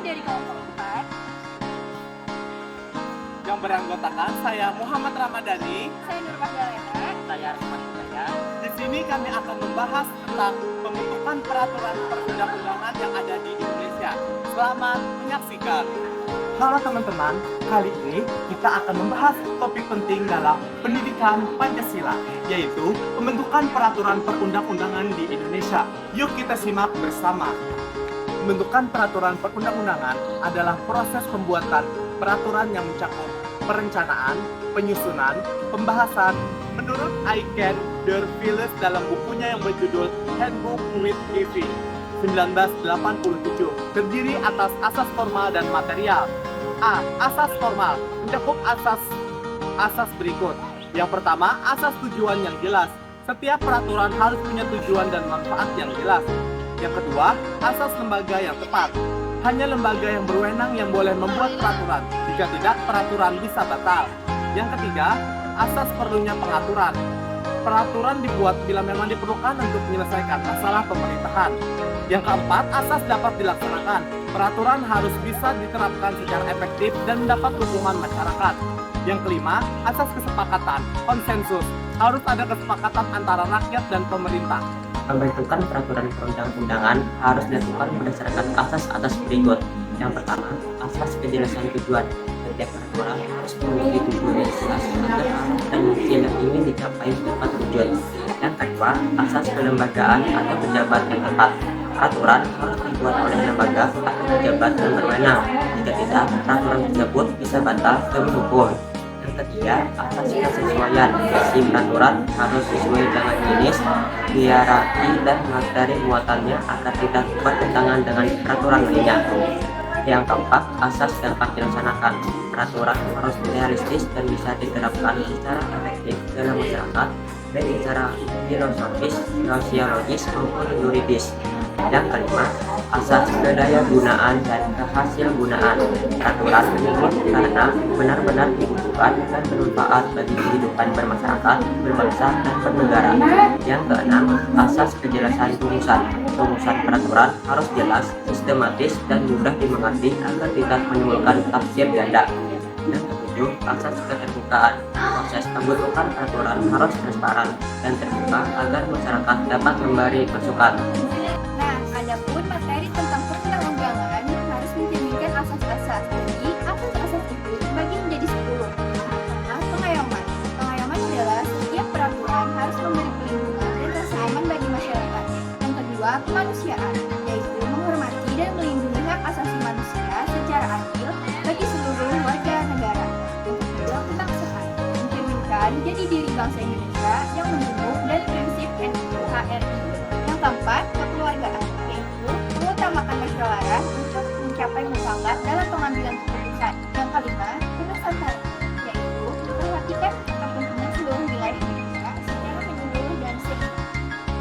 dari kelompok 4 yang beranggotakan saya Muhammad Ramadhani. saya Nur Magdalena. Saya Arman Hidayat. Di sini kami akan membahas tentang pembentukan peraturan perundang-undangan yang ada di Indonesia. Selamat menyaksikan. Halo teman-teman, kali ini kita akan membahas topik penting dalam pendidikan Pancasila, yaitu pembentukan peraturan perundang-undangan di Indonesia. Yuk kita simak bersama. Pembentukan peraturan perundang-undangan adalah proses pembuatan peraturan yang mencakup perencanaan, penyusunan, pembahasan menurut Aiken Derviles dalam bukunya yang berjudul Handbook with EV 1987, terdiri atas asas formal dan material. A. Asas formal mencakup asas berikut. Yang pertama, asas tujuan yang jelas. Setiap peraturan harus punya tujuan dan manfaat yang jelas. Yang kedua, asas lembaga yang tepat. Hanya lembaga yang berwenang yang boleh membuat peraturan. Jika tidak, peraturan bisa batal. Yang ketiga, asas perlunya pengaturan. Peraturan dibuat bila memang diperlukan untuk menyelesaikan masalah pemerintahan. Yang keempat, asas dapat dilaksanakan. Peraturan harus bisa diterapkan secara efektif dan mendapat dukungan masyarakat. Yang kelima, asas kesepakatan, konsensus. Harus ada kesepakatan antara rakyat dan pemerintah. Pembentukan peraturan perundang-undangan harus dilakukan berdasarkan asas-asas berikut. Yang pertama, asas kejelasan tujuan. Setiap peraturan harus memiliki tujuan yang jelas agar arah dan tujuan yang ingin dicapai dapat terwujud. Yang kedua, asas kelembagaan atau pejabat yang tepat. Peraturan harus dibuat oleh lembaga atau pejabat yang berwenang. Jika tidak, peraturan tersebut bisa batal demi hukum. Yang ketiga, asas kesesuaian. Isi peraturan harus sesuai dengan jenis, hierarki, dan materi muatannya agar tidak bertentangan dengan peraturan lainnya. Yang keempat, asas dapat dilaksanakan. Peraturan harus realistis dan bisa diterapkan secara efektif dalam masyarakat, baik secara filosofis, sosiologis, maupun yuridis. Yang kelima, asas kedaya gunaan dan kehasil gunaan. Peraturan tersebut karena benar-benar dibutuhkan dan bermanfaat bagi kehidupan bermasyarakat, berbangsa, dan bernegara. Yang keenam, asas kejelasan rumusan. Rumusan peraturan harus jelas, sistematis, dan mudah dimengerti agar tidak menimbulkan tafsir ganda. Yang ketujuh, asas keterbukaan. Proses pembentukan peraturan harus transparan dan terbuka agar masyarakat dapat memberi masukan. Nah, adapun materi tentang perundang-undangan harus mencerminkan asas-asas. Jadi, asas-asas itu dibagi menjadi 10. Pertama, pengayoman. Pengayoman adalah setiap peraturan harus memberi perlindungan dan rasa aman bagi masyarakat. Yang kedua, kemanusiaan, yaitu menghormati dan melindungi hak asasi manusia secara adil bagi seluruh warga negara. Yang ketiga, kebangsaan, mencerminkan jati diri bangsa Indonesia yang menumbuh dan prinsip NKRI. Yang keempat, kekeluargaan, yaitu mengutamakan musyawarah untuk mencapai mufakat dalam pengambilan keputusan. Yang kelima, kenusantaran, yaitu memperhatikan kepentingan seluruh wilayah Indonesia secara menyeluruh dan seimbang.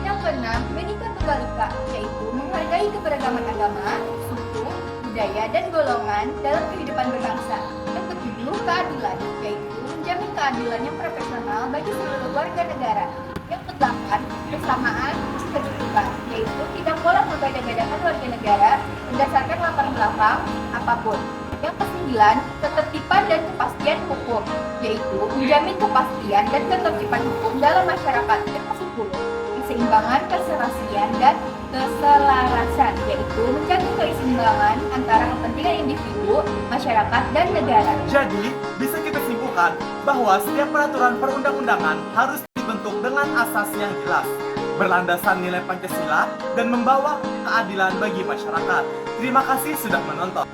Yang keenam, Bhinneka Tunggal Ika, yaitu menghargai keberagaman agama, suku, budaya, dan golongan dalam kehidupan berbangsa. Yang ketujuh, keadilan, yaitu menjamin keadilan yang profesional bagi seluruh warga negara. Yang kedelapan, kesamaan kedudukan, yaitu tidak boleh membeda-bedakan warga negara berdasarkan latar belakang apapun. Yang kesembilan, ketertiban dan kepastian hukum, yaitu menjamin kepastian dan ketertiban hukum dalam masyarakat. Yang kesepuluh, keseimbangan, keserasian, dan keselarasan, yaitu menjaga keseimbangan antara kepentingan individu, masyarakat, dan negara. Jadi, bisa kita simpulkan bahwa setiap peraturan perundang-undangan harus dibentuk dengan asas yang jelas, berlandasan nilai Pancasila, dan membawa keadilan bagi masyarakat. Terima kasih sudah menonton.